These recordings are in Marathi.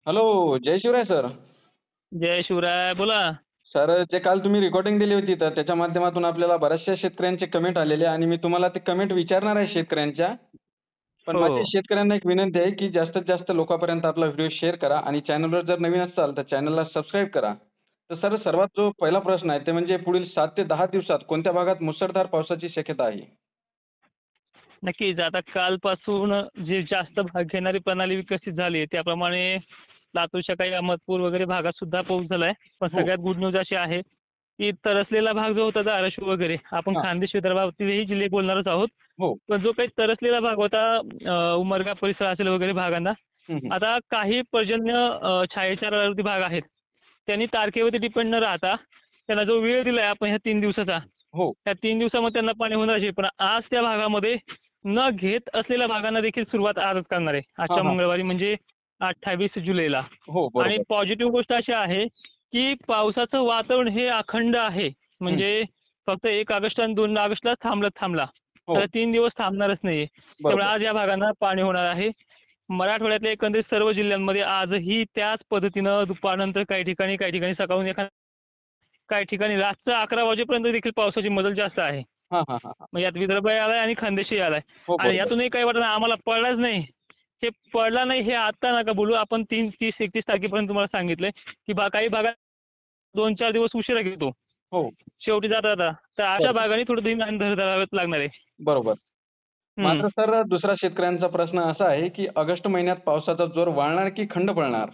हॅलो, जय शिवराय सर. जय शिवराय. बोला. सर, जे काल तुम्ही रेकॉर्डिंग दिली होती, तर त्याच्या माध्यमातून आपल्याला बऱ्याचशा शेतकऱ्यांचे कमेंट आलेले आणि मी तुम्हाला ते कमेंट विचारणार आहे शेतकऱ्यांच्या. पण माझी हो. शेतकऱ्यांना एक विनंती आहे, की जास्तीत जास्त लोकांपर्यंत आपला व्हिडिओ शेअर करा आणि चॅनलवर जर नवीन असाल, तर चॅनलला सबस्क्राईब करा. तर सर, सर्वात जो पहिला प्रश्न आहे, ते म्हणजे पुढील 7 ते 10 दिवसात कोणत्या भागात मुसळधार पावसाची शक्यता आहे? नक्कीच. आता कालपासून जी जास्त भाग घेणारी प्रणाली विकसित झाली आहे, त्याप्रमाणे लातूरच्या काही अहमदपूर वगैरे भागात सुद्धा पाऊस झाला आहे. पण हो, सगळ्यात गुड न्यूज अशी आहे, की तरसलेला भाग जो होता धाराशिव वगैरे, आपण हां, खानदेश विदर्भातीलही जिल्हे बोलणारच आहोत. हो. पण जो काही तरसलेला भाग होता उमरगा परिसर असेल वगैरे भागांना, हं, हं. आता काही पर्जन्य छायेच्या भाग आहेत. त्यांनी तारखेवरती डिपेंड न राहता त्यांना जो वेळ दिलाय आपण ह्या 3 दिवसाचा, हो, त्या 3 दिवसामध्ये त्यांना पाणी होणार आहे. पण आज त्या भागामध्ये न घेत असलेल्या भागांना देखील सुरुवात आजच करणार आहे. हां, आजच्या हां. मंगळवारी म्हणजे 28 जुलैला. हो, आणि बरोबर. पॉझिटिव्ह गोष्ट अशी आहे, की पावसाचं वातावरण हे अखंड आहे. हं. म्हणजे फक्त 1 ऑगस्ट आणि 2 ऑगस्टला थांबला. हो, आता 3 दिवस थांबणारच नाहीये. त्यामुळे बरोबर. आज या भागांना पाणी होणार आहे. मराठवाड्यातल्या एकंदरीत सर्व जिल्ह्यांमध्ये आजही त्याच पद्धतीनं दुपारनंतर काही ठिकाणी सकाळून काही ठिकाणी रातचं 11 वाजेपर्यंत देखील पावसाची मजल जास्त आहे. हां, हां, हां, हां. मग यात विदर्भही आलाय आणि खानदेशही आलाय. हो, आणि बरोबर. यातूनही काही वाटत नाही आम्हाला पडलाच नाही. हे पडला नाही हे आता नका बोलू. आपण 30-31 तारखेपर्यंत तुम्हाला सांगितलंय, की काही भागात 2-4 दिवस उशिरा घेतो. हो, शेवटी जाता-जाता. तर अशा बरोबर. भागांनी थोडं धीर धरावंच लागणार आहे. बरोबर. हं. मात्र सर दुसरा शेतकऱ्यांचा प्रश्न असा आहे, की ऑगस्ट महिन्यात पावसाचा जोर वाढणार की खंड पडणार?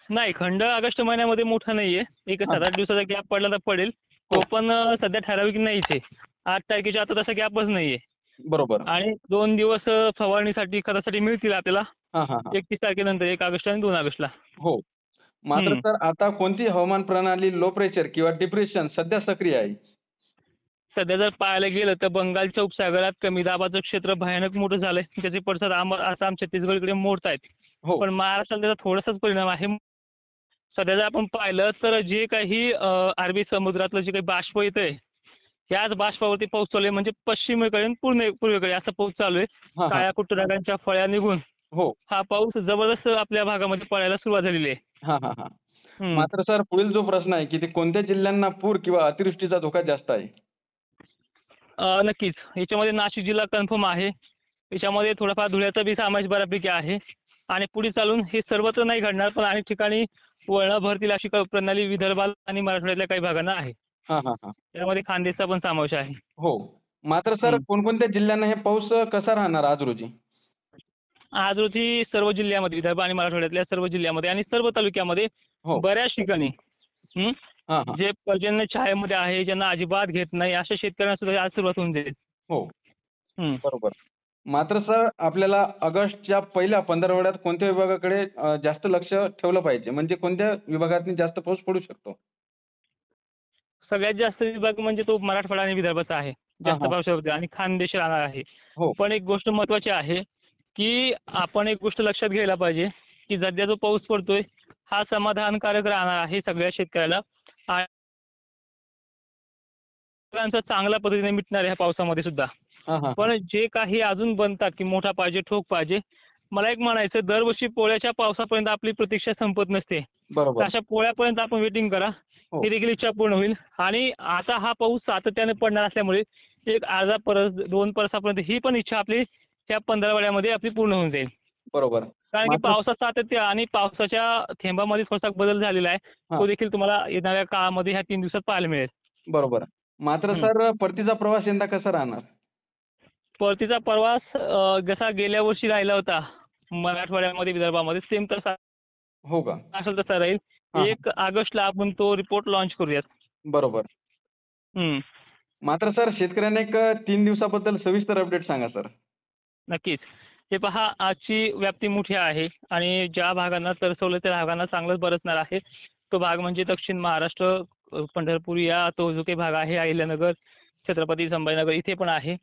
नाही खंड ऑगस्ट महिन्यामध्ये मोठा नाहीये. एक हां, 7-8 दिवसाचा गॅप पडला तर पडेल. तो हो, पण सध्या ठराविक नाहीच आहे. 8 तारखेच्या आता तसा गॅपच नाहीये. बरोबर. आणि 2 दिवस फवारणीसाठी खतासाठी मिळतील आपल्याला हां, हां, हां. 31 तारखेनंतर 1 ऑगस्ट आणि 2 ऑगस्टला. हो. मात्र हं. सर आता कोणती हवामान प्रणाली लो प्रेशर किंवा डिप्रेशन सध्या सक्रिय आहे? सध्या जर पाहायला गेलं तर बंगालच्या उपसागरात कमी दाबाचं क्षेत्र भयानक मोठं झालंय. त्याचे पडसाद आसाम, छत्तीसगडकडे मोडतायत. हो. पण महाराष्ट्राला त्याचा थोडासाच परिणाम आहे. सध्या जर आपण पाहिलं तर जे काही अरबी समुद्रातलं जे काही बाष्प येतंय, याच बाष्पावरती पाऊस चालू आहे. म्हणजे पश्चिमेकडे आणि पूर्वेकडे असा पाऊस चालू आहे. हां, हां. काळ्या कुट्ट ढगांच्या फळ्या निघून हो. हा पाऊस जबरदस्त आपल्या भागामध्ये पडायला सुरुवात झालेली आहे. हां, हां, हां. हं. मात्र सर पुढील जो प्रश्न आहे, की ते कोणत्या जिल्ह्यांना पूर किंवा अतिवृष्टीचा धोका जास्त आहे? नक्कीच. याच्यामध्ये नाशिक जिल्हा कन्फर्म आहे. याच्यामध्ये थोडाफार धुळ्याचा बी समावेश बऱ्यापैकी आहे. आणि पुढे चालून हे सर्वत्र नाही घडणार, पण अनेक ठिकाणी वळणं भरतील अशी प्रणाली विदर्भात आणि मराठवाड्यातल्या काही भागांना आहे. हां, हां, हां. त्यामध्ये खानदेशचा पण समावेश आहे. हो. मात्र सर हं. कोणकोणत्या जिल्ह्यांना हे पाऊस कसा राहणार आज रोजी? आज रोजी सर्व जिल्ह्यामध्ये विदर्भ आणि मराठवाड्यातल्या सर्व जिल्ह्यामध्ये आणि सर्व तालुक्यामध्ये हो. बऱ्याच ठिकाणी हं, हां, हां. जे पर्जन्य छायेमध्ये आहे, ज्यांना अजिबात घेत नाही, अशा शेतकऱ्यांना सुद्धा आज सुरुवात होऊन जाईल. हो. हं. बरोबर. मात्र सर आपल्याला ऑगस्टच्या पहिल्या पंधरवड्यात कोणत्या विभागाकडे जास्त लक्ष ठेवलं पाहिजे? म्हणजे कोणत्या विभागातून जास्त पाऊस पडू शकतो? सगळ्यात जास्त विभाग म्हणजे तो मराठवाडा आणि विदर्भाचा आहे. हां, जास्त हां. पावसावरती आणि खानदेश राहणार आहे. हो. पण एक गोष्ट महत्त्वाची आहे, की आपण एक गोष्ट लक्षात घ्यायला पाहिजे, की सध्या जो पाऊस पडतोय, हा समाधानकारक राहणार आहे सगळ्या शेतकऱ्याला आणि शेतकऱ्यांचा चांगल्या पद्धतीने मिटणार आहे ह्या पावसामध्ये सुद्धा. हां, हां, हां. पण जे काही अजून बनतात, की मोठा पाहिजे, ठोक पाहिजे. मला एक म्हणायचं दरवर्षी पोळ्याच्या पावसापर्यंत आपली प्रतीक्षा संपत नसते. तर बरोबर. अशा पोळ्यापर्यंत आपण वेटिंग करा. हो. ही देखील इच्छा पूर्ण होईल आणि आता हा पाऊस सातत्याने पडणार असल्यामुळे एक अर्धा परस, 2 परसापर्यंत ही पण इच्छा आपली त्या पंधरवड्यामध्ये आपली पूर्ण होऊन जाईल. बरोबर. कारण की मात्र पावसाचं सातत्य आणि पावसाच्या थेंबामध्ये थोडासा बदल झालेला आहे. हां, तो देखील तुम्हाला येणाऱ्या काळामध्ये ह्या 3 दिवसात पाहायला मिळेल. बरोबर. मात्र हं. सर परतीचा प्रवास यंदा कसा राहणार? परतीचा प्रवास जसा गेल्या वर्षी राहिला होता मराठवाड्यामध्ये, विदर्भामध्ये सेम तसा हो का? असेल तसा राहील. हां, हां. 1 ऑगस्टला आपण तो रिपोर्ट लॉन्च करूयात. बरोबर. हं. मात्र सर शेतकऱ्यांना एक 3 दिवसाबद्दल सविस्तर अपडेट सांगा सर. नक्कीच. हे पहा आजची व्याप्ती मोठी आहे आणि ज्या भागांना तरसवलं त्या भागांना चांगलंच बरसणार आहे. तो भाग म्हणजे दक्षिण महाराष्ट्र, पंढरपूर या तो जो काही भाग आहे, अहिल्यानगर, छत्रपती संभाजीनगर इथे पण आहे.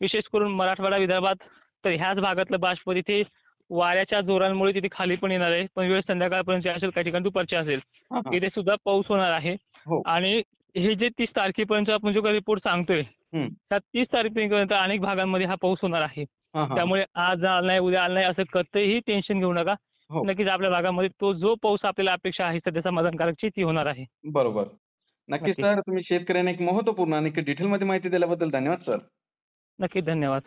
विशेष करून मराठवाडा, विदर्भात तर ह्याच भागातलं बाष्प तिथे वाऱ्याच्या जोरांमुळे तिथे खाली पण येणार आहे. पण वेळ संध्याकाळपर्यंतची असेल, काही ठिकाणी दुपारची असेल. हां, हां. इथे सुद्धा पाऊस होणार आहे हो. आणि हे जे 30 तारखेपर्यंत आपण जो काही रिपोर्ट सांगतोय, हं. त्या 30 तारखेपर्यंत अनेक भागांमध्ये हा पाऊस होणार आहे. हां, हां, हां. त्यामुळे आज आला नाही, उद्या आला नाही असं कधीही टेन्शन घेऊ नका. हो. नक्कीच आपल्या भागामध्ये तो जो पाऊस आपल्याला अपेक्षा आहे सध्या समाधानकारकची ती होणार आहे. बरोबर. नक्कीच नक्कीच. सर, तुम्ही शेतकऱ्यांना एक महत्त्वपूर्ण आणि डिटेलमध्ये माहिती दिल्याबद्दल धन्यवाद सर. नक्कीच धन्यवाद.